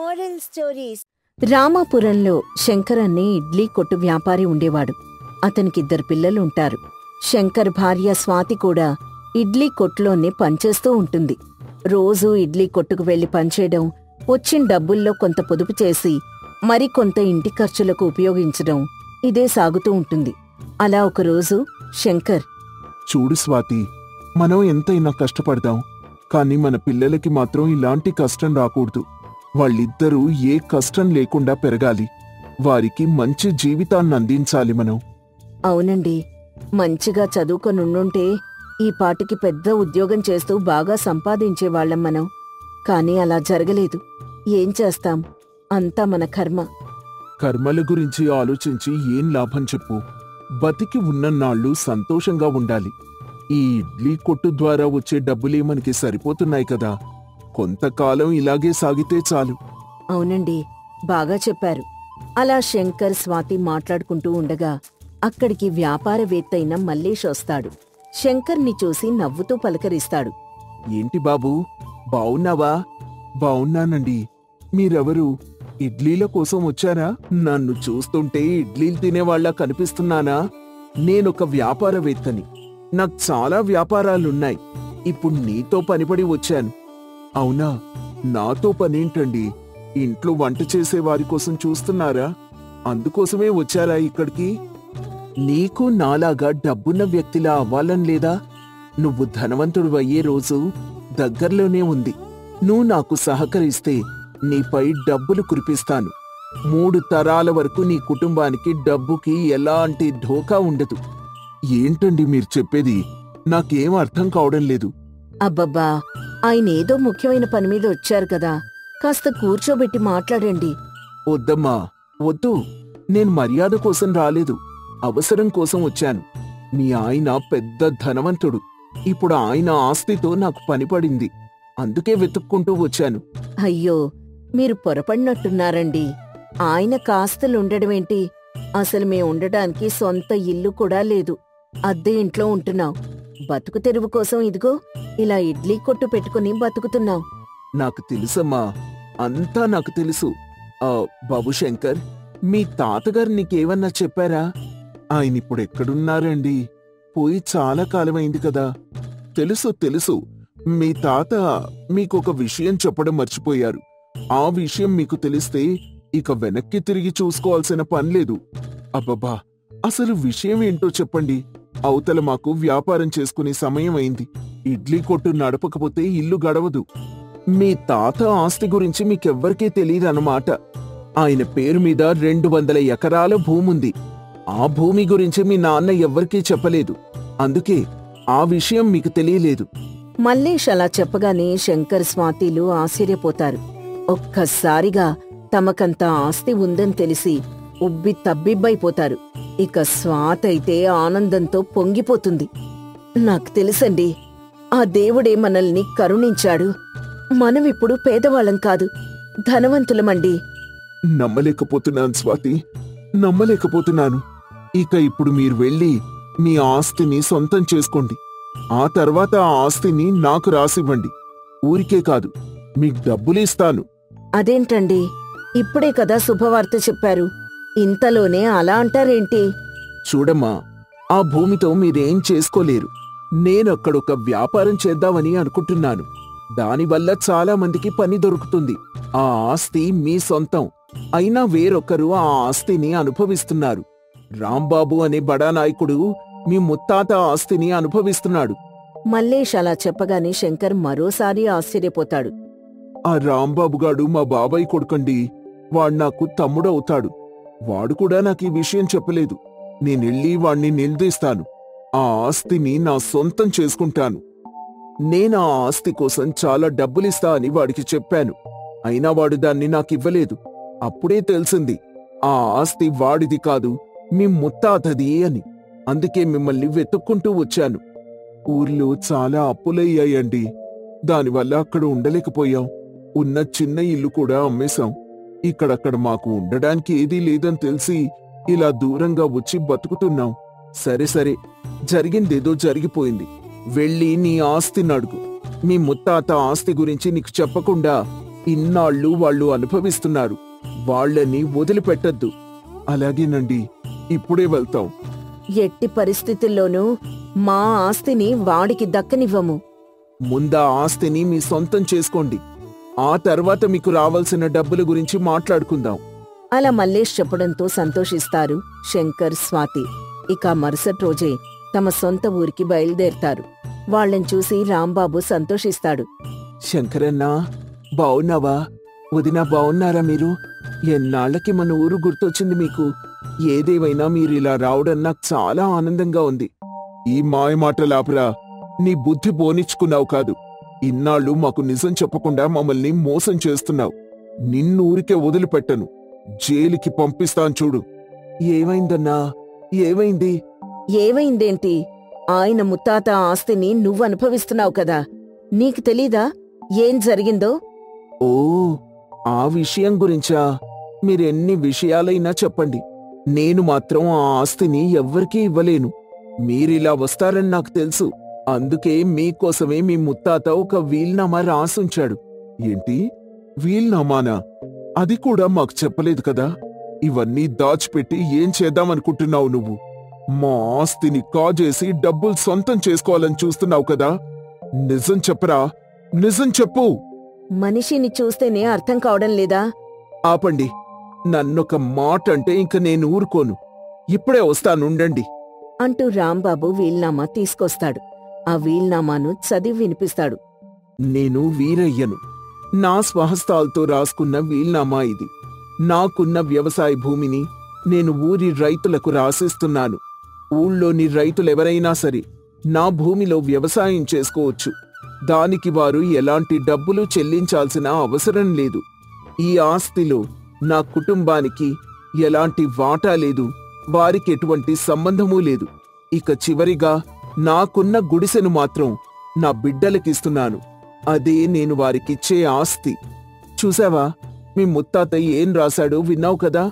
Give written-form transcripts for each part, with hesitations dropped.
Moral stories. రామాపురంలో Shankar అనే ఇడ్లీ కొట్టు వ్యాపారి ఉండేవాడు. అతనికిద్దరు పిల్లలుంటారు. శంకర్ భార్య స్వాతి కూడా ఇడ్లీ కొట్టులోనే పనిచేస్తూ ఉంటుంది. రోజూ ఇడ్లీ కొట్టుకు వెళ్లి పనిచేయడం, వచ్చిన డబ్బుల్లో కొంత పొదుపు చేసి మరికొంత ఇంటి ఖర్చులకు ఉపయోగించడం, ఇదే సాగుతూ ఉంటుంది. అలా ఒకరోజు శంకర్, చూడు స్వాతి, మనం ఎంతైనా కష్టపడదాం, కాని మన పిల్లలకి మాత్రం ఇలాంటి కష్టం రాకూడదు. వాళ్ళిద్దరూ ఏ కష్టం లేకుండా పెరగాలి. వారికి మంచి జీవితాన్ని అందించాలి మనం. అవునండి, మంచిగా చదువుకొనుండుంటే ఈ పాటికి పెద్ద ఉద్యోగం చేస్తూ బాగా సంపాదించేవాళ్లం మనం. కాని అలా జరగలేదు. ఏం చేస్తాం, అంతా మన కర్మ. కర్మల గురించి ఆలోచించి ఏం లాభం చెప్పు. బతికి ఉన్నన్నాళ్ళు సంతోషంగా ఉండాలి. ఈ ఇడ్లీ కొట్టు ద్వారా వచ్చే డబ్బులే మనకి సరిపోతున్నాయి కదా. కొంతకాలం ఇలాగే సాగితే చాలు. అవునండి, బాగా చెప్పారు. అలా శంకర్, స్వాతి మాట్లాడుకుంటూ ఉండగా అక్కడికి వ్యాపారవేత్త అయిన మల్లేష్ వస్తాడు. శంకర్ని చూసి నవ్వుతూ పలకరిస్తాడు. ఏంటి బాబూ, బావున్నావా? బావున్నానండి. మీరెవరు? ఇడ్లీల కోసం వచ్చారా? నన్ను చూస్తుంటే ఇడ్లీలు తినేవాళ్ల కనిపిస్తున్నానా? నేనొక వ్యాపారవేత్తని. నాకు చాలా వ్యాపారాలున్నాయి. ఇప్పుడు నీతో పనిపడి వచ్చాను. అవునా? నాతో పనేంటండి? ఇంట్లో వంట చేసేవారి కోసం చూస్తున్నారా? అందుకోసమే వచ్చారా ఇక్కడికి? నీకు నాలాగా డబ్బున్న వ్యక్తిలా అవ్వాలని లేదా? నువ్వు ధనవంతుడు అయ్యే రోజు దగ్గర్లోనే ఉంది. నువ్వు నాకు సహకరిస్తే నీపై డబ్బులు కురిపిస్తాను. 3 తరాల వరకు నీ కుటుంబానికి డబ్బుకి ఎలాంటి ఢోకా ఉండదు. ఏంటండి మీరు చెప్పేది? నాకేం అర్థం కావడం లేదు. అబ్బబ్బా, ఆయనేదో ముఖ్యమైన పని మీద వచ్చారు కదా, కాస్త కూర్చోబెట్టి మాట్లాడండి. వద్దమ్మా, వద్దు. నేను మర్యాద కోసం రాలేదు, అవసరం కోసం వచ్చాను. మీ ఆయన పెద్ద ధనవంతుడు. ఇప్పుడు ఆయన ఆస్తితో నాకు పనిపడింది. అందుకే వెతుక్కుంటూ వచ్చాను. అయ్యో, మీరు పొరపడినట్టున్నారండి. ఆయన కాస్తలుండడమేంటి? అసలు మేం ఉండటానికి సొంత ఇల్లు కూడా లేదు. అద్దె ఇంట్లో ఉంటున్నాం. బతుకు తెరువు కోసం ఇదిగో ఇలా ఇడ్లీ కొట్టు పెట్టుకుని బతుకుతున్నాం. నాకు తెలుసమ్మా, అంతా నాకు తెలుసు. బాబు శంకర్, మీ తాతగారు నీకేమన్నా చెప్పారా? ఆయనిప్పుడు ఎక్కడున్నారండి? పోయి చాలా కాలమైంది కదా. తెలుసు తెలుసు, మీ తాత మీకొక విషయం చెప్పడం మర్చిపోయారు. ఆ విషయం మీకు తెలిస్తే ఇక వెనక్కి తిరిగి చూసుకోవాల్సిన పనిలేదు. అబ్బబ్బా, అసలు విషయం ఏంటో చెప్పండి. అవతల మాకు వ్యాపారం చేసుకునే సమయం అయింది. ఇడ్లీ కొట్టు నడపకపోతే ఇల్లు గడవదు. మీ తాత ఆస్తి గురించి మీకెవ్వరికీ తెలియదన్నమాట. ఆయన పేరు మీద 200 ఎకరాల భూముంది. ఆ భూమి గురించి మీ నాన్న ఎవ్వరికీ చెప్పలేదు. అందుకే ఆ విషయం మీకు తెలియలేదు. మల్లేష్ అలా చెప్పగానే శంకర్, స్వాతిలు ఆశ్చర్యపోతారు. ఒక్కసారిగా తమకంత ఆస్తి ఉందని తెలిసి ఉబ్బి తబ్బిబ్బైపోతారు. ఇక స్వాతైతే ఆనందంతో పొంగిపోతుంది. నాకు తెలుసండి, ఆ దేవుడే మనల్ని కరుణించాడు. మనమిప్పుడు పేదవాళ్ళం కాదు, ధనవంతులమండి. నమ్మలేకపోతున్నాను స్వాతి, నమ్మలేకపోతున్నాను. ఇక ఇప్పుడు మీరు వెళ్ళి మీ ఆస్తిని సొంతం చేసుకోండి. ఆ తర్వాత ఆ ఆస్తిని నాకు రాసివ్వండి. ఊరికే కాదు, మీకు డబ్బులిస్తాను. అదేంటండి, ఇప్పుడే కదా శుభవార్త చెప్పారు, ఇంతలోనే అలా అంటారేంటి? చూడమ్మా, ఆ భూమితో మీరేం చేసుకోలేరు. నేనక్కడొక వ్యాపారం చేద్దామని అనుకుంటున్నాను. దానివల్ల చాలా మందికి పని దొరుకుతుంది. ఆ ఆస్తి మీ సొంతం. అయినా వేరొకరు ఆ ఆస్తిని అనుభవిస్తున్నారు. రాంబాబు అనే బడా నాయకుడు మీ ముత్తాత ఆస్తిని అనుభవిస్తున్నాడు. మల్లేష్ అలా చెప్పగానే శంకర్ మరోసారి ఆశ్చర్యపోతాడు. ఆ రాంబాబుగాడు మా బాబాయ్ కొడుకండి. వాడు నాకు తమ్ముడవుతాడు. వాడు కూడా నాకు ఈ విషయం చెప్పలేదు. నేనెళ్ళి వాణ్ణి నిలదీస్తాను. ఆ ఆస్తిని నా సొంతం చేసుకుంటాను. నేను ఆ ఆస్తి కోసం చాలా డబ్బులిస్తా అని వాడికి చెప్పాను. అయినా వాడు దాన్ని నాకివ్వలేదు. అప్పుడే తెలిసింది ఆ ఆస్తి వాడిది కాదు, మీ ముత్తాతది అని. అందుకే మిమ్మల్ని వెతుక్కుంటూ వచ్చాను. ఊర్లో చాలా అప్పులయ్యాయండి. దానివల్ల అక్కడ ఉండలేకపోయాం. ఉన్న చిన్న ఇల్లు కూడా అమ్మేశాం. ఇక్కడక్కడ మాకు ఉండడానికి ఏదీ లేదని తెలిసి ఇలా దూరంగా వచ్చి బతుకుతున్నాం. సరే సరే, జరిగిందేదో జరిగిపోయింది. వెళ్ళి నీ ఆస్తిని అడుగు. మీ ముత్తాత ఆస్తి గురించి నీకు చెప్పకుండా ఇన్నాళ్ళు వాళ్ళు అనుభవిస్తున్నారు. వాళ్ళని వదిలిపెట్టద్దు. అలాగేనండి, ఇప్పుడే వెళ్తాం. ఎట్టి పరిస్థితుల్లోనూ మా ఆస్తిని వాడికి దక్కనివ్వము. ముందా ఆస్తిని మీ సొంతం చేసుకోండి. ఆ తర్వాత మీకు రావాల్సిన డబ్బుల గురించి మాట్లాడుకుందాం. అలా మల్లేష్ చెప్పడంతో సంతోషిస్తారు శంకర్, స్వాతి. ఇక మరుసటి రోజే తమ సొంత ఊరికి బయలుదేరతారు. వాళ్ళని చూసి రాంబాబు సంతోషిస్తాడు. శంకరన్నా, బావున్నావా? వదినా, బావున్నారా మీరు? ఎన్నాళ్లకి మన ఊరు గుర్తొచ్చింది మీకు. ఏదేమైనా మీరిలా రావడం నాకు చాలా ఆనందంగా ఉంది. ఈ మాయమాటలాపురా, నీ బుద్ధి పోనిచ్చుకున్నావు కాదు. ఇన్నాళ్ళు మాకు నిజం చెప్పకుండా మమ్మల్ని మోసం చేస్తున్నావు. నిన్ను ఊరికే వదిలిపెట్టను. జైలుకి పంపిస్తాను చూడు. ఏమైందన్నా? ఏమైంది? ఏమైందేంటి? ఆయన ముత్తాత ఆస్తిని నువ్వు అనుభవిస్తున్నావు కదా, నీకు తెలీదా ఏం జరిగిందో? ఓ, ఆ విషయం గురించా? మీరెన్ని విషయాలైనా చెప్పండి. నేను మాత్రం ఆ ఆస్తిని ఎవ్వరికీ ఇవ్వలేను. మీరిలా వస్తారని నాకు తెలుసు. అందుకే మీకోసమే మీ ముత్తాత ఒక వీల్నామా రాసుంచాడు. ఏంటి, వీల్నామానా? అది కూడా మాకు చెప్పలేదు కదా. ఇవన్నీ దాచిపెట్టి ఏం చేద్దామనుకుంటున్నావు నువ్వు? మా ఆస్తిని కాజేసి డబ్బులు సొంతం చేసుకోవాలని చూస్తున్నావు కదా. నిజం చెప్పరా, నిజం చెప్పు. మనిషిని చూస్తేనే అర్థం కావడం లేదా? ఆపండి. నన్నొక మాట అంటే ఇంక నేను ఊరుకోను. ఇప్పుడే వస్తానుండండి అంటూ రాంబాబు వీల్నామా తీసుకొస్తాడు. ఆ వీల్నామాను చదివి వినిపిస్తాడు. నేను వీరయ్యను. నా స్వహస్తాలతో రాసుకున్న వీల్నామా ఇది. నాకున్న వ్యవసాయ భూమిని నేను ఊరి రైతులకు రాసిస్తున్నాను. ఊళ్ళోని రైతులెవరైనా సరే నా భూమిలో వ్యవసాయం చేసుకోవచ్చు. దానికి వారు ఎలాంటి డబ్బులు చెల్లించాల్సిన అవసరం లేదు. ఈ ఆస్తిలో నా కుటుంబానికి ఎలాంటి వాటా లేదు. వారికి ఎటువంటి సంబంధమూ లేదు. ఇక చివరిగా నాకున్న గుడిసెను మాత్రం నా బిడ్డలకిస్తున్నాను. అదే నేను వారికిచ్చే ఆస్తి. చూసావా, మీ ముత్తాత ఏం రాశాడో విన్నావు కదా.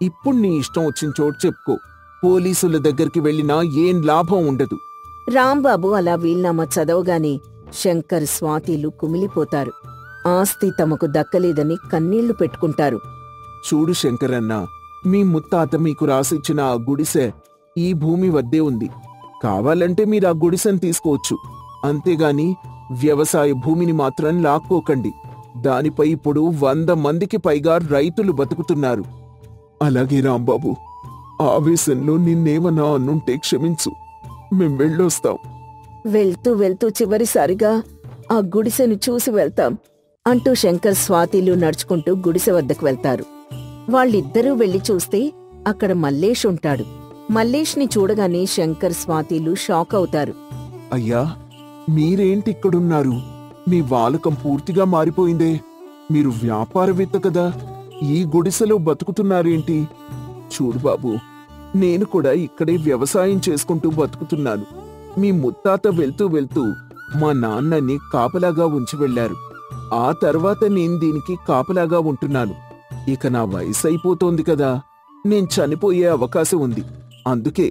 ఇప్పుడు నీ ఇష్టం వచ్చిన చోటు చెప్పుకో. పోలీసుల దగ్గరికి వెళ్ళినా ఏం లాభం ఉండదు. రాంబాబు అలా వీల్నామా చదవగానే శంకర్, స్వాతిలు కుమిలిపోతారు. ఆస్తి తమకు దక్కలేదని కన్నీళ్లు పెట్టుకుంటారు. చూడు శంకరన్న, మీ ముత్తాత మీకు రాసిచ్చిన ఆ గుడిసె ఈ భూమి వద్దే ఉంది. కావాలంటే మీరు ఆ గుడిసెను తీసుకోవచ్చు. అంతేగాని వ్యవసాయ భూమిని మాత్రం లాక్కోకండి. దానిపై ఇప్పుడు 100 మందికి పైగా రైతులు బతుకుతున్నారు. అలాగే రాంబాబు, ఆవేశంలో నిన్నేమన్నా అన్నుంటే క్షమించు. మేం వెళ్ళొస్తాం. వెళ్తూ వెళ్తూ చివరిసారిగా ఆ గుడిసెను చూసి వెళ్తాం అంటూ శంకర్, స్వాతిలు నడుచుకుంటూ గుడిసె వద్దకు వెళ్తారు. వాళ్ళిద్దరూ వెళ్లి చూస్తే అక్కడ మల్లేష్ ఉంటాడు. మల్లేష్ని చూడగానే శంకర్, స్వాతిలు షాక్ అవుతారు. అయ్యా, మీరేంటి ఇక్కడున్నారు? మీ వాలకం పూర్తిగా మారిపోయిందే. మీరు వ్యాపారవేత్త కదా, ఈ గుడిసెలో బతుకుతున్నారేంటి? చూడు బాబు, నేను కూడా ఇక్కడే వ్యవసాయం చేసుకుంటూ బతుకుతున్నాను. మీ ముత్తాత వెళ్తూ వెళ్తూ మా నాన్నని కాపలాగా ఉంచి వెళ్లారు. ఆ తర్వాత నేను దీనికి కాపలాగా ఉంటున్నాను. ఇక నా వయసు అయిపోతోంది కదా, నేను చనిపోయే అవకాశం ఉంది. అందుకే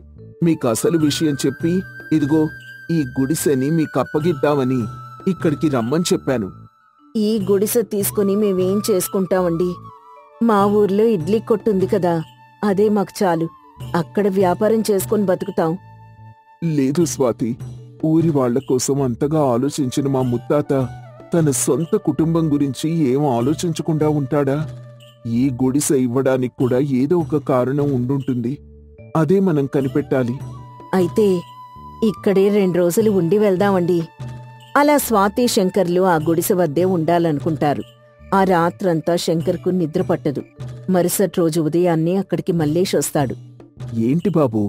మీకు అసలు విషయం చెప్పి ఇదిగో ఈ గుడిసెని మీకప్పగిద్దామని ఇక్కడికి రమ్మని చెప్పాను. ఈ గుడిసె తీసుకుని మేమేం చేసుకుంటామండి? మా ఊర్లో ఇడ్లీ కొట్టుంది కదా, అదే మాకు చాలు. అక్కడ వ్యాపారం చేసుకుని బతుకుతాం. లేదు స్వాతి, ఊరి వాళ్ల కోసం అంతగా ఆలోచించిన మా ముత్తాత తన సొంత కుటుంబం గురించి ఏం ఆలోచించకుండా ఉంటాడా? ఈ గుడిసె ఇవ్వడానికి కూడా ఏదో ఒక కారణం ఉండుంటుంది. అదే మనం కనిపెట్టాలి. అయితే ఇక్కడే 2 రోజులు ఉండి వెళ్దామండి. అలా స్వాతి, శంకర్లు ఆ గుడిసె వద్దే ఉండాలనుకుంటారు. ఆ రాత్రంతా శంకర్కు నిద్ర పట్టదు. మరుసటి రోజు ఉదయాన్నే అక్కడికి మల్లేష్ వస్తాడు. ఏంటి బాబూ,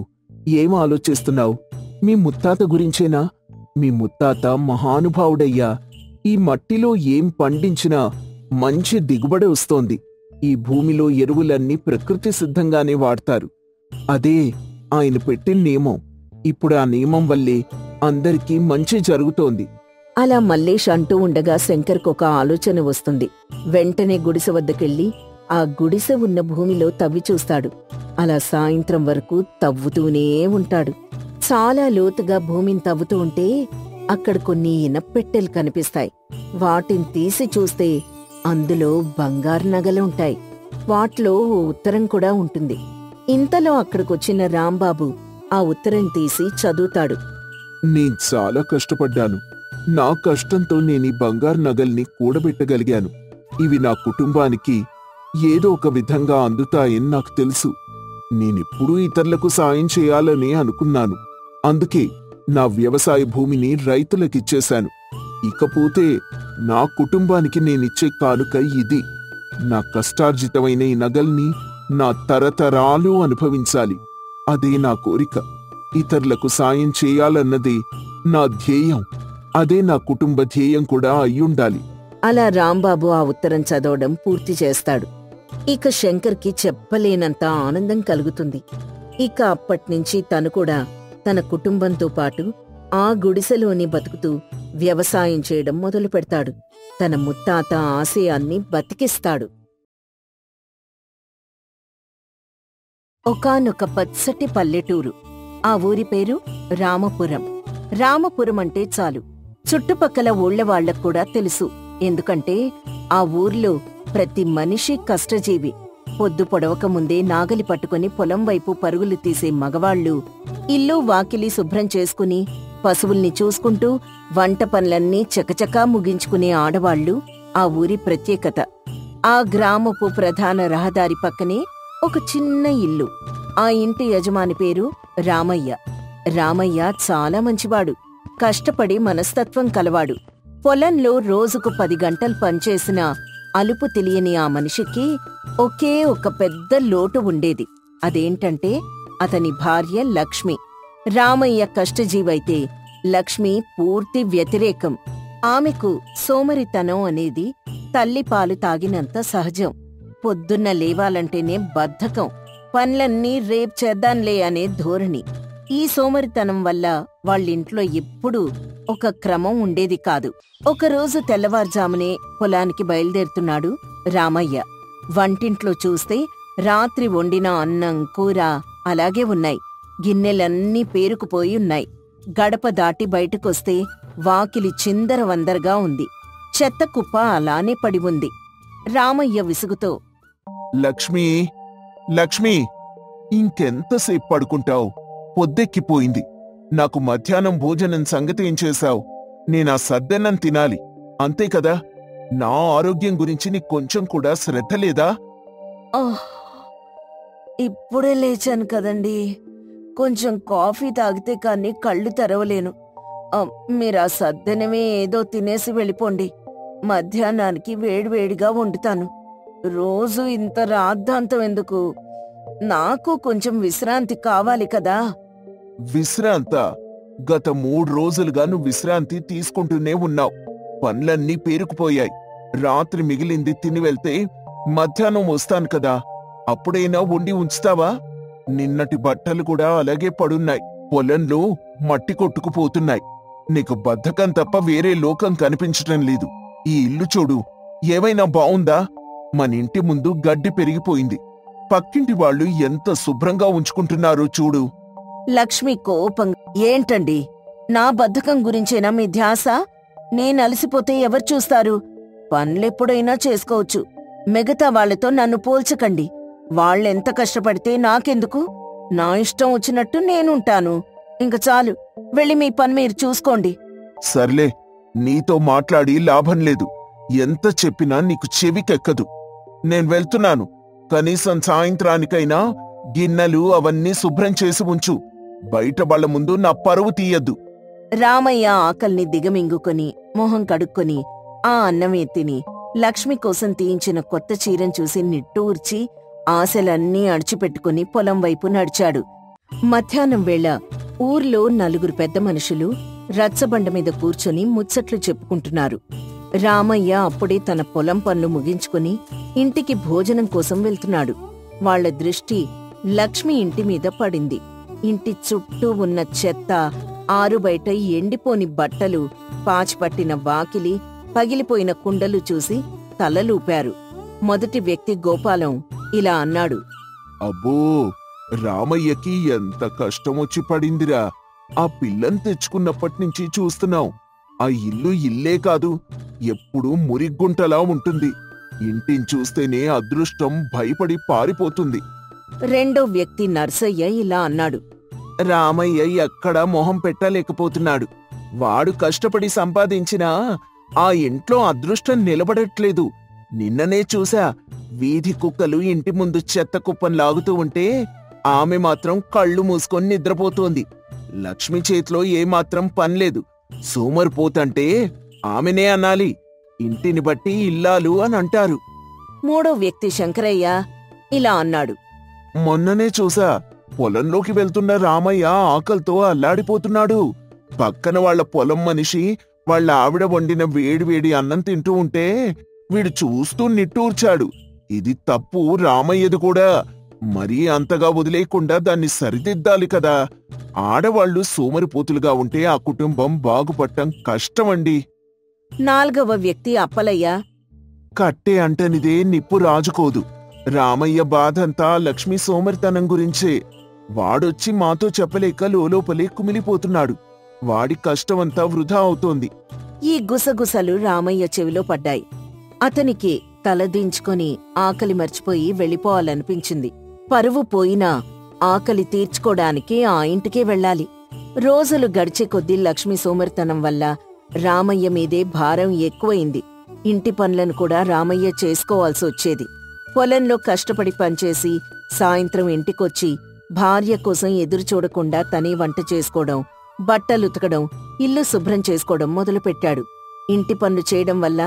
ఏం ఆలోచిస్తున్నావు? మీ ముత్తాత గురించేనా? మీ ముత్తాత మహానుభావుడయ్యా. ఈ మట్టిలో ఏం పండించినా మంచి దిగుబడి వస్తోంది. ఈ భూమిలో ఎరువులన్నీ ప్రకృతి సిద్ధంగానే వాడతారు. అదే ఆయన పెట్టిన నియమం. ఇప్పుడు ఆ నియమం వల్లే అందరికీ మంచి జరుగుతోంది. అలా మల్లేష్ అంటూ ఉండగా శంకర్కొక ఆలోచన వస్తుంది. వెంటనే గుడిసె వద్దకెళ్ళి ఆ గుడిసె ఉన్న భూమిలో తవ్వి చూస్తాడు. అలా సాయంత్రం వరకు తవ్వుతూనే ఉంటాడు. చాలా లోతుగా భూమిని తవ్వుతూ ఉంటే అక్కడ కొన్ని ఇనప్పెట్టెలు కనిపిస్తాయి. వాటిని తీసి చూస్తే అందులో బంగారు నగలుంటాయి. వాటిలో ఓ ఉత్తరం కూడా ఉంటుంది. ఇంతలో అక్కడికొచ్చిన రాంబాబు ఆ ఉత్తరం తీసి చదువుతాడు. నేను చాలా కష్టపడ్డాను. నా కష్టంతో నేను ఈ బంగారు నగల్ని కూడబెట్టగలిగాను. ఇవి నా కుటుంబానికి ఏదో ఒక విధంగా అందుతాయని నాకు తెలుసు. నేనెప్పుడూ ఇతరులకు సాయం చేయాలని అనుకున్నాను. అందుకే నా వ్యవసాయ భూమిని రైతులకిచ్చేశాను. ఇకపోతే నా కుటుంబానికి నేనిచ్చే కానుక ఇది. నా కష్టార్జితమైన ఈ నగల్ని నా తరతరాలు అనుభవించాలి. అదే నా కోరిక. ఇతరులకు సాయం చేయాలన్నదే నా ధ్యేయం. అదే నా కుటుంబ ధ్యేయం కూడా అయ్యుండాలి. అలా రాంబాబు ఆ ఉత్తరం చదవడం పూర్తి చేస్తాడు. ఇక శంకర్కి చెప్పలేనంత ఆనందం కలుగుతుంది. ఇక అప్పట్నుంచి తను కూడా తన కుటుంబంతో పాటు ఆ గుడిసెలోని బతుకుతూ వ్యవసాయం చేయడం మొదలు పెడతాడు. తన ముత్తాత ఆశయాన్ని బతికిస్తాడు. ఒకానొక పచ్చటి పల్లెటూరు. ఆ ఊరి పేరు రామపురం. రామపురం అంటే చాలు చుట్టుపక్కల ఊళ్లవాళ్లకు కూడా తెలుసు. ఎందుకంటే ఆ ఊర్లో ప్రతి మనిషి కష్టజీవి. పొద్దు పొడవక ముందే నాగలి పట్టుకుని పొలం వైపు పరుగులు తీసే మగవాళ్లు, ఇల్లు వాకిలి శుభ్రం చేసుకుని పశువుల్ని చూసుకుంటూ వంట పనులన్నీ చకచకా ముగించుకునే ఆడవాళ్లు ఆ ఊరి ప్రత్యేకత. ఆ గ్రామపు ప్రధాన రహదారి పక్కనే ఒక చిన్న ఇల్లు. ఆ ఇంటి యజమాని పేరు రామయ్య. రామయ్య చాలా మంచివాడు. కష్టపడి మనస్తత్వం కలవాడు. పొలంలో రోజుకు 10 గంటలు పనిచేసినా అలుపు తెలియని ఆ మనిషికి ఒకే ఒక పెద్ద లోటు ఉండేది. అదేంటంటే అతని భార్య లక్ష్మి. రామయ్య కష్టజీవైతే లక్ష్మి పూర్తి వ్యతిరేకం. ఆమెకు సోమరితనం అనేది తల్లిపాలు తాగినంత సహజం. పొద్దున్న లేవాలంటేనే బద్ధకం. పనులన్నీ రేపు చేద్దాంలే అనే ధోరణి. ఈ సోమరితనం వల్ల వాళ్ళింట్లో ఎప్పుడూ ఒక క్రమం ఉండేది కాదు. ఒకరోజు తెల్లవారుజామునే పొలానికి బయలుదేరుతున్నాడు రామయ్య. వంటింట్లో చూస్తే రాత్రి వండిన అన్నం, కూర అలాగే ఉన్నాయి. గిన్నెలన్నీ పేరుకుపోయి ఉన్నాయి. గడప దాటి బయటకొస్తే వాకిలి చిందరవందరగా ఉంది. చెత్త కుప్ప అలానే పడి ఉంది. రామయ్య విసుగుతో, లక్ష్మీ, లక్ష్మీ, ఇంకెంతసేపు పడుకుంటావు? పొద్దెక్కిపోయింది. నాకు మధ్యాహ్నం భోజనం సంగతి ఏం చేశావు? నేనా సద్దన్నం తినాలి, అంతే కదా? నా ఆరోగ్యం గురించి నీకు కొంచెం కూడా శ్రద్ధ లేదా? ఇప్పుడే లేచాను కదండీ. కొంచెం కాఫీ తాగితే కాని కళ్ళు తెరవలేను. మీరా సద్దనమే ఏదో తినేసి వెళ్ళిపోండి. మధ్యాహ్నానికి వేడివేడిగా వండుతాను. రోజు ఇంత రాద్ధాంతం ఎందుకు? నాకు కొంచెం విశ్రాంతి కావాలి కదా. విశ్రాంత? గత 3 రోజులుగా నువ్వు విశ్రాంతి తీసుకుంటూనే ఉన్నావు. పనులన్నీ పేరుకుపోయాయి. రాత్రి మిగిలింది తిని వెళ్తే మధ్యాహ్నం వస్తాను కదా, అప్పుడైనా వండి ఉంచుతావా? నిన్నటి బట్టలు కూడా అలాగే పడున్నాయి. పొలంలో మట్టి కొట్టుకుపోతున్నాయి. నీకు బద్ధకం తప్ప వేరే లోకం కనిపించటం లేదు. ఈ ఇల్లు చూడు, ఏమైనా బావుందా? మనింటి ముందు గడ్డి పెరిగిపోయింది. పక్కింటి వాళ్ళు ఎంత శుభ్రంగా ఉంచుకుంటున్నారో చూడు. లక్ష్మి కోపం, ఏంటండి నా బద్ధకం గురించేనా మీ ధ్యాస? నేనలసిపోతే ఎవరు చూస్తారు? పనులెప్పుడైనా చేసుకోవచ్చు. మిగతా వాళ్లతో నన్ను పోల్చకండి. వాళ్ళెంత కష్టపడితే నాకెందుకు? నా ఇష్టం వచ్చినట్టు నేనుంటాను. ఇంక చాలు, వెళ్ళి మీ పని మీరు చూసుకోండి. సర్లే, నీతో మాట్లాడి లాభం లేదు. ఎంత చెప్పినా నీకు చెవికెక్కదు. నేను వెళ్తున్నాను. కనీసం సాయంత్రానికైనా గిన్నెలు అవన్నీ శుభ్రం చేసి ఉంచు. బయట వాళ్ళ ముందు నా పరువు తీయద్దు. రామయ్య ఆకల్ని దిగమింగుకొని మొహం కడుక్కొని ఆ అన్నమే తిని లక్ష్మి కోసం తీయించిన కొత్త చీరను చూసి నిట్టూర్చి ఆశలన్నీ అడిచిపెట్టుకుని పొలం వైపు నడిచాడు. మధ్యాహ్నం వేళ ఊర్లో 4 పెద్ద మనుషులు రచ్చబండ మీద కూర్చొని ముచ్చట్లు చెప్పుకుంటున్నారు. రామయ్య అప్పుడే తన పొలం పనులు ముగించుకుని ఇంటికి భోజనం కోసం వెళ్తున్నాడు. వాళ్ల దృష్టి లక్ష్మి ఇంటి మీద పడింది. ఇంటి చుట్టూ ఉన్న చెత్త, ఆరుబయట ఎండిపోని బట్టలు, పాచిపట్టిన వాకిలి, పగిలిపోయిన కుండలు చూసి తలలూపారు. మొదటి వ్యక్తి గోపాలం ఇలా అన్నాడు. అబ్బో, రామయ్యకి ఎంత కష్టమొచ్చి పడిందిరా. ఆ పిల్లని తెచ్చుకున్నప్పటినుంచి చూస్తున్నాం. ఆ ఇల్లు ఇల్లే కాదు, ఎప్పుడూ మురిగ్గుంటలా ఉంటుంది. ఇంటిని చూస్తేనే అదృష్టం భయపడి పారిపోతుంది. రెండో వ్యక్తి నర్సయ్య ఇలా అన్నాడు. రామయ్య ఎక్కడా మొహం పెట్టలేకపోతున్నాడు. వాడు కష్టపడి సంపాదించినా ఆ ఇంట్లో అదృష్టం నిలబడట్లేదు. నిన్ననే చూసా, వీధి కుక్కలు ఇంటి ముందు చెత్త కుప్పం లాగుతూ ఉంటే ఆమె మాత్రం కళ్ళు మూసుకొని నిద్రపోతోంది. లక్ష్మి చేతిలో ఏమాత్రం పనిలేదు. సోమరిపోతంటే ఆమెనే అనాలి. ఇంటిని బట్టి ఇల్లాలు అని అంటారు. మూడో వ్యక్తి శంకరయ్య ఇలా అన్నాడు. మొన్ననే చూసా, పొలంలోకి వెళ్తున్న రామయ్య ఆకలితో అల్లాడిపోతున్నాడు. పక్కన వాళ్ల పొలం మనిషి వాళ్ళ ఆవిడ వండిన వేడివేడి అన్నం తింటూ ఉంటే వీడు చూస్తూ నిట్టూర్చాడు. ఇది తప్పు రామయ్యది కూడా. మరీ అంతగా వదిలేయకుండా దాన్ని సరిదిద్దాలి కదా. ఆడవాళ్లు సోమరిపోతులుగా ఉంటే ఆ కుటుంబం బాగుపడటం కష్టమండి. నాలుగవ వ్యక్తి అప్పలయ్య. కట్టే అంటనిదే నిప్పు రాజుకోదు. రామయ్య బాధంతా లక్ష్మి సోమరితనం గురించే. వాడొచ్చి మాతో చెప్పలేక లోపలే కుమిలిపోతున్నాడు. వాడి కష్టమంతా వృధా అవుతోంది. ఈ గుసగుసలు రామయ్య చెవిలో పడ్డాయి. అతనికి తలదించుకొని ఆకలి మర్చిపోయి వెళ్ళిపోవాలనిపించింది. పరువు పోయినా ఆకలి తీర్చుకోడానికి ఆ ఇంటికే వెళ్ళాలి. రోజులు గడిచే కొద్దీ లక్ష్మి సోమరితనం వల్ల రామయ్య మీదే భారం ఎక్కువైంది. ఇంటి పనులను కూడా రామయ్య చేసుకోవాల్సి వచ్చేది. పొలంలో కష్టపడి పనిచేసి సాయంత్రం ఇంటికొచ్చి భార్య కోసం ఎదురుచూడకుండా తనే వంట చేసుకోవడం, బట్టలుతకడం, ఇల్లు శుభ్రం చేసుకోవడం మొదలుపెట్టాడు. ఇంటి పనులు చేయడం వల్ల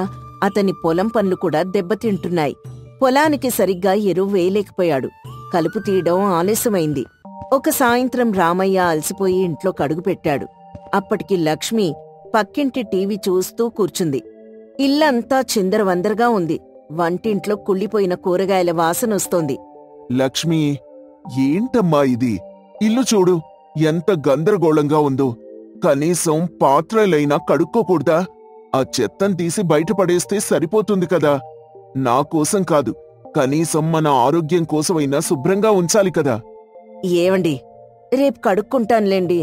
అతని పొలం పనులు కూడా దెబ్బతింటున్నాయి. పొలానికి సరిగ్గా ఎరువు వేయలేకపోయాడు. కలుపు తీయడం ఆలస్యమైంది. ఒక సాయంత్రం రామయ్య అలసిపోయి ఇంట్లో కడుగుపెట్టాడు. అప్పటికి లక్ష్మి పక్కింటి టీవీ చూస్తూ కూర్చుంది. ఇల్లంతా చిందరవందరగా ఉంది. వంటింట్లో కుళ్ళిపోయిన కూరగాయల వాసనొస్తోంది. లక్ష్మి, ఏంటమ్మా ఇది? ఇల్లు చూడు, ఎంత గందరగోళంగా ఉందో. కనీసం పాత్రలైనా కడుక్కోకూడదా? ఆ చెత్తను తీసి బయటపడేస్తే సరిపోతుంది కదా. నా కోసం కాదు, కనీసం మన ఆరోగ్యం కోసమైనా శుభ్రంగా ఉంచాలి కదా. ఏవండి, రేపు కడుక్కుంటానులేండి.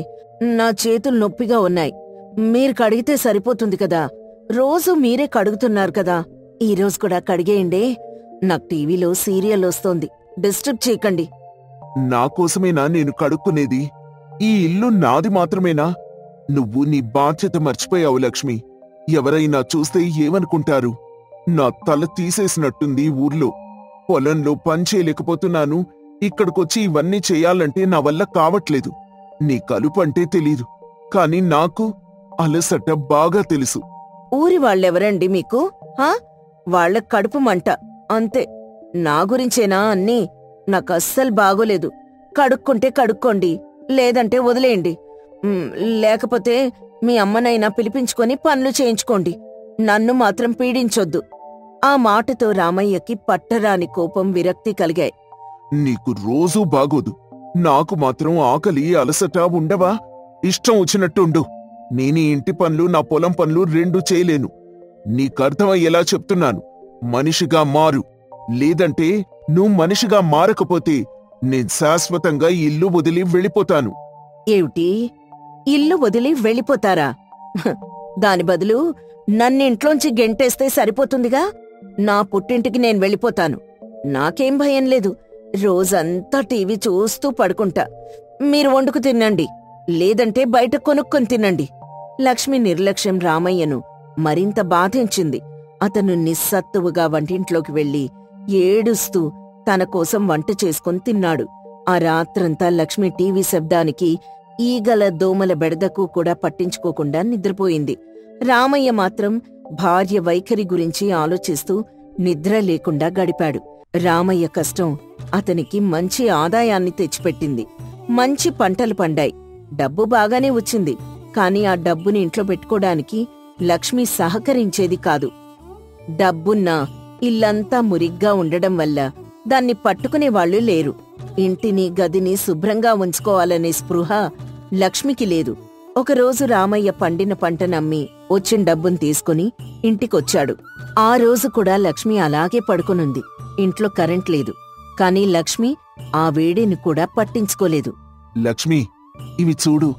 నా చేతులు నొప్పిగా ఉన్నాయి. మీరు కడిగితే సరిపోతుంది కదా. రోజూ మీరే కడుగుతున్నారు కదా. ఈరోజు కూడా కడిగేయండి. నాకు టీవీలో సీరియల్ వస్తోంది. డిస్టర్బ్ చేయకండి. నా కోసమేనా నేను కడుక్కునేది? ఈ ఇల్లు నాది మాత్రమేనా? నువ్వు నీ బాధ్యత మర్చిపోయావు లక్ష్మి. ఎవరైనా చూస్తే ఏమనుకుంటారు? నా తల తీసేసినట్టుంది ఊర్లో. పొలంలో పనిచేయలేకపోతున్నాను. ఇక్కడికొచ్చి ఇవన్నీ చెయ్యాలంటే నా వల్ల కావట్లేదు. నీ కలుపంటే తెలీదు, కాని నాకు అలసట బాగా తెలుసు. ఊరి వాళ్ళెవరండి మీకు? వాళ్ల కడుపు మంట అంతే. నా గురించేనా అన్నీ? నాకస్సలు బాగోలేదు. కడుక్కుంటే కడుక్కోండి, లేదంటే వదిలేయండి. లేకపోతే మీ అమ్మనైనా పిలిపించుకొని పనులు చేయించుకోండి. నన్ను మాత్రం పీడించొద్దు. ఆ మాటతో రామయ్యకి పట్టరాని కోపం, విరక్తి కలిగాయి. నీకు రోజూ బాగోదు, నాకు మాత్రం ఆకలి అలసట ఉండవా? ఇష్టం వచ్చినట్టుండు. నేనీ ఇంటి పనులు, నా పొలం పనులు రెండూ చేయలేను. నీకర్థమయ్యేలా చెప్తున్నాను. మనిషిగా మారు, లేదంటే నువ్వు మనిషిగా మారకపోతే నేను శాశ్వతంగా ఇల్లు వదిలి వెళ్ళిపోతాను. ఏమిటి? ఇల్లు వదిలి వెళ్ళిపోతారా? దాని బదులు నన్నింట్లోంచి గెంటేస్తే సరిపోతుందిగా. నా పుట్టింటికి నేను వెళ్ళిపోతాను. నాకేం భయం లేదు. రోజంతా టీవీ చూస్తూ పడుకుంటా. మీరు వండుకు తినండి, లేదంటే బయట కొనుక్కొని తినండి. లక్ష్మి నిర్లక్ష్యం రామయ్యను మరింత బాధించింది. అతను నిస్సత్తువుగా వంటింట్లోకి వెళ్లి ఏడుస్తూ తన కోసం వంట చేసుకుని తిన్నాడు. ఆ రాత్రంతా లక్ష్మి టీవీ శబ్దానికి, ఈగల దోమల బెడదకు కూడా పట్టించుకోకుండా నిద్రపోయింది. రామయ్య మాత్రం భార్య వైఖరి గురించి ఆలోచిస్తూ నిద్ర లేకుండా గడిపాడు. రామయ్య కష్టం అతనికి మంచి ఆదాయాన్ని తెచ్చిపెట్టింది. మంచి పంటలు పండాయి. డబ్బు బాగానే వచ్చింది. కాని ఆ డబ్బుని ఇంట్లో పెట్టుకోడానికి లక్ష్మి సహకరించేది కాదు. డబ్బున్నా ఇల్లంతా మురిగ్గా ఉండడం వల్ల దాన్ని పట్టుకునేవాళ్లు లేరు. ఇంటిని, గదిని శుభ్రంగా ఉంచుకోవాలనే స్పృహ లక్ష్మికి లేదు. ఒకరోజు రామయ్య పండిన పంటనమ్మి వచ్చిన డబ్బును తీసుకుని ఇంటికొచ్చాడు. ఆ రోజు కూడా లక్ష్మి అలాగే పడుకునుంది. ఇంట్లో కరెంట్ లేదు. కాని లక్ష్మి ఆ వేడిని కూడా పట్టించుకోలేదు. లక్ష్మి, ఇవి చూడు,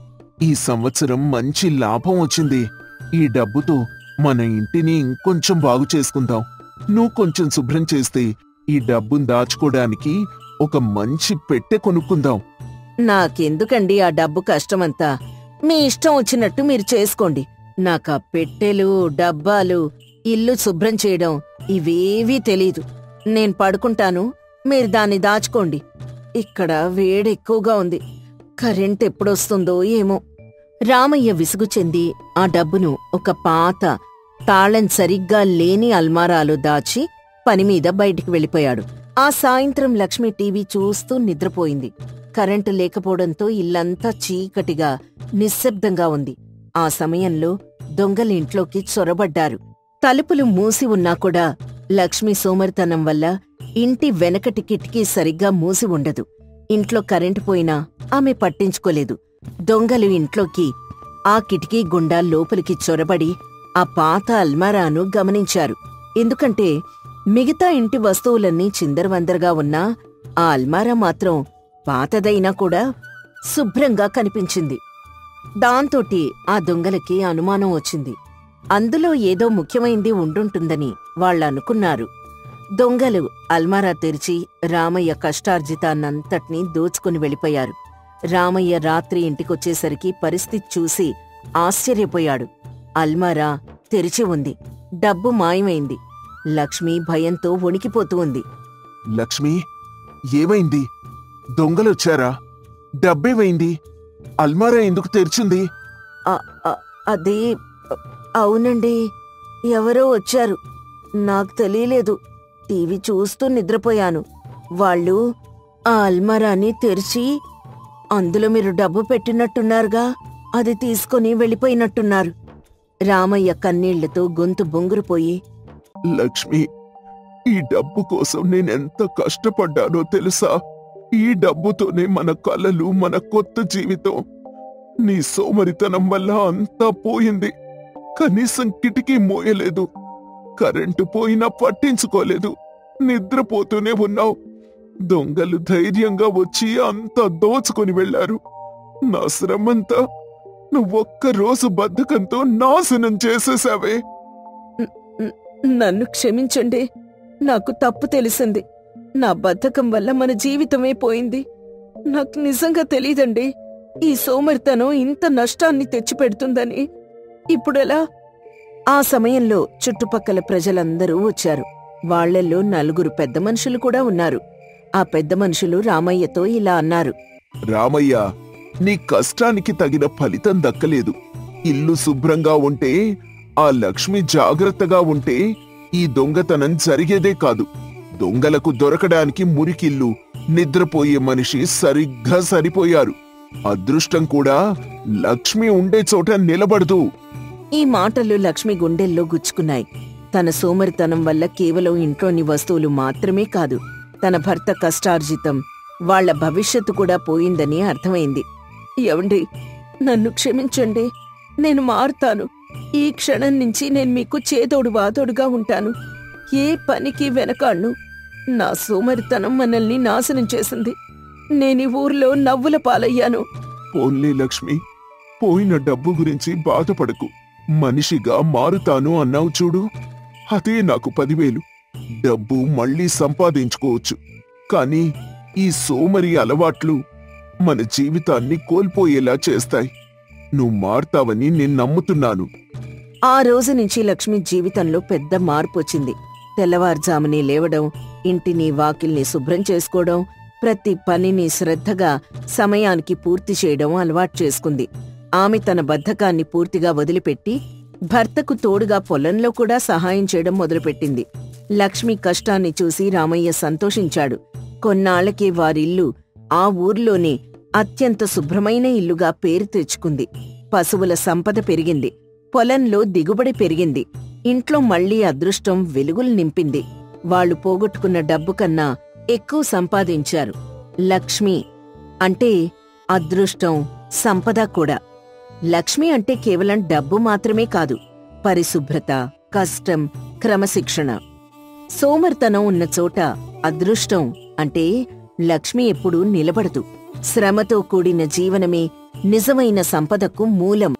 ఈ సంవత్సరం మంచి లాభం వచ్చింది. ఈ డబ్బుతో మన ఇంటిని ఇంకొంచెం బాగు చేసుకుందాం. నువ్వు కొంచెం శుభ్రం చేస్తే ఈ డబ్బును దాచుకోవడానికి ఒక మంచి పెట్టె కొనుక్కుందాం. నాకెందుకండి ఆ డబ్బు కష్టమంతా? మీ ఇష్టం వచ్చినట్టు మీరు చేసుకోండి. నాకా పెట్టెలు, డబ్బాలు, ఇల్లు శుభ్రం చేయడం ఇవేవీ తెలీదు. నేను పడుకుంటాను, మీరు దాన్ని దాచుకోండి. ఇక్కడ వేడెక్కువగా ఉంది. కరెంట్ ఎప్పుడొస్తుందో ఏమో. రామయ్య విసుగు చెంది ఆ డబ్బును ఒక పాత తాళం సరిగ్గా లేని అల్మారాలో దాచి పనిమీద బయటికి వెళ్ళిపోయాడు. ఆ సాయంత్రం లక్ష్మి టీవీ చూస్తూ నిద్రపోయింది. కరెంటు లేకపోవడంతో ఇల్లంతా చీకటిగా, నిశ్శబ్దంగా ఉంది. ఆ సమయంలో దొంగలింట్లోకి చొరబడ్డారు. తలుపులు మూసి ఉన్నా కూడా లక్ష్మి సోమరితనం వల్ల ఇంటి వెనకటి కిటికీ సరిగ్గా మూసి ఉండదు. ఇంట్లో కరెంటు పోయినా ఆమె పట్టించుకోలేదు. దొంగలు ఇంట్లోకి ఆ కిటికీ గుండా లోపలికి చొరబడి ఆ పాత అల్మారాను గమనించారు. ఎందుకంటే మిగతా ఇంటి వస్తువులన్నీ చిందరవందరగా ఉన్నా ఆ అల్మారా మాత్రం పాతదైనా కూడా శుభ్రంగా కనిపించింది. దాంతోటి ఆ దొంగలకి అనుమానం వచ్చింది. అందులో ఏదో ముఖ్యమైంది ఉండుంటుందని వాళ్ళనుకున్నారు. దొంగలు అల్మారా తెరిచి రామయ్య కష్టార్జితాన్నంతటినీ దోచుకుని వెళ్ళిపోయారు. రామయ్య రాత్రి ఇంటికొచ్చేసరికి పరిస్థితి చూసి ఆశ్చర్యపోయాడు. అల్మారా తెరిచి ఉంది. డబ్బు మాయమైంది. లక్ష్మి భయంతో వణికిపోతూ ఉంది. లక్ష్మి, ఏమైంది? దొంగలొచ్చారా? డబ్బేమైంది? అల్మారా ఎందుకు తెరిచింది? అది అవునండి, ఎవరో వచ్చారు. నాకు తెలియలేదు. టీవీ చూస్తూ నిద్రపోయాను. వాళ్ళు ఆ అల్మారాని తెరిచి అందులో మీరు డబ్బు పెట్టినట్టున్నారుగా, అది తీసుకుని వెళ్ళిపోయినట్టున్నారు. రామయ్య కన్నీళ్లతో గొంతు బొంగురుపోయి, లక్ష్మి, ఈ డబ్బు కోసం నేనెంత కష్టపడ్డానో తెలుసా? ఈ డబ్బుతోనే మన కలలు, మన కొత్త జీవితం. నీ సోమరితనం వల్ల అంతా పోయింది. కనీసం కిటికీ మోయలేదు. కరెంటు పోయినా పట్టించుకోలేదు. నిద్రపోతూనే ఉన్నావు. దొంగలు ధైర్యంగా వచ్చి అంతా దోచుకొని వెళ్లారు. నా శ్రమంతా నువ్వొక్క రోజు బద్ధకంతో నాశనం చేసేశావే. నన్ను క్షమించండి. నాకు తప్పు తెలిసింది. నా బద్ధకం వల్ల మన జీవితమే పోయింది. నాకు నిజంగా తెలీదండి ఈ సోమరితనం ఇంత నష్టాన్ని తెచ్చిపెడుతుందని. ఇప్పుడెలా? ఆ సమయంలో చుట్టుపక్కల ప్రజలందరూ వచ్చారు. వాళ్లల్లో 4 పెద్ద మనుషులు కూడా ఉన్నారు. ఆ పెద్ద మనుషులు రామయ్యతో ఇలా అన్నారు. రామయ్య, నీ కష్టానికి తగిన ఫలితం దక్కలేదు. ఇల్లు శుభ్రంగా ఉంటే, ఆ లక్ష్మి జాగ్రత్తగా ఉంటే ఈ దొంగతనం జరిగేదే కాదు. దొంగలకు దొరకడానికి మురికిల్లు, నిద్రపోయే మనిషి సరిగ్గా సరిపోయారు. అదృష్టం కూడా లక్ష్మి ఉండే చోట నిలబడదు. ఈ మాటలు లక్ష్మి గుండెల్లో గుచ్చుకున్నాయి. తన సోమరితనం వల్ల కేవలం ఇంట్లోని వస్తువులు మాత్రమే కాదు, తన భర్త కష్టార్జితం, వాళ్ల భవిష్యత్తు కూడా పోయిందని అర్థమైంది. ఏవండి, నన్ను క్షమించండి. నేను మారుతాను. ఈ క్షణం నుంచి నేను మీకు చేదోడు వాదోడుగా ఉంటాను. ఏ పనికి వెనకాడ్ను. నా సోమరితనం మనల్ని నాశనం చేసింది. నేనీ ఊర్లో నవ్వుల పాలయ్యాను. పోన్లే లక్ష్మి, పోయిన డబ్బు గురించి బాధపడకు. మనిషిగా మారుతాను అన్నావు చూడు, అదే నాకు 10,000. డబ్బు మళ్ళీ సంపాదించుకోవచ్చు. కాని ఈ సోమరి అలవాట్లు మన జీవితాన్ని కోల్పోయేలా చేస్తాయి. నువ్వు మారుతావని నేను నమ్ముతున్నాను. ఆ రోజు నుంచి లక్ష్మి జీవితంలో పెద్ద మార్పు వచ్చింది. తెల్లవారుజామునే లేవడం, ఇంటిని వాకిల్ని శుభ్రం చేసుకోవడం, ప్రతి పనిని శ్రద్ధగా సమయానికి పూర్తి చేయడం అలవాటు చేసుకుంది. ఆమె తన బద్ధకాన్ని పూర్తిగా వదిలిపెట్టి భర్తకు తోడుగా పొలంలో కూడా సహాయం చేయడం మొదలుపెట్టింది. లక్ష్మి కష్టాన్ని చూసి రామయ్య సంతోషించాడు. కొన్నాళ్లకే వారిల్లు ఆ ఊర్లోనే అత్యంత శుభ్రమైన ఇల్లుగా పేరు తెచ్చుకుంది. పశువుల సంపద పెరిగింది. పొలంలో దిగుబడి పెరిగింది. ఇంట్లో మళ్లీ అదృష్టం వెలుగులు నింపింది. వాళ్లు పోగొట్టుకున్న డబ్బు కన్నా ఎక్కువ సంపాదించారు. లక్ష్మి అంటే అదృష్టం, సంపద కూడా. లక్ష్మి అంటే కేవలం డబ్బు మాత్రమే కాదు, పరిశుభ్రత, కష్టం, క్రమశిక్షణ. సోమరితనం ఉన్న చోట అదృష్టం అంటే లక్ష్మి ఎప్పుడూ నిలబడదు. శ్రమతో కూడిన జీవనమే నిజమైన సంపదకు మూలం.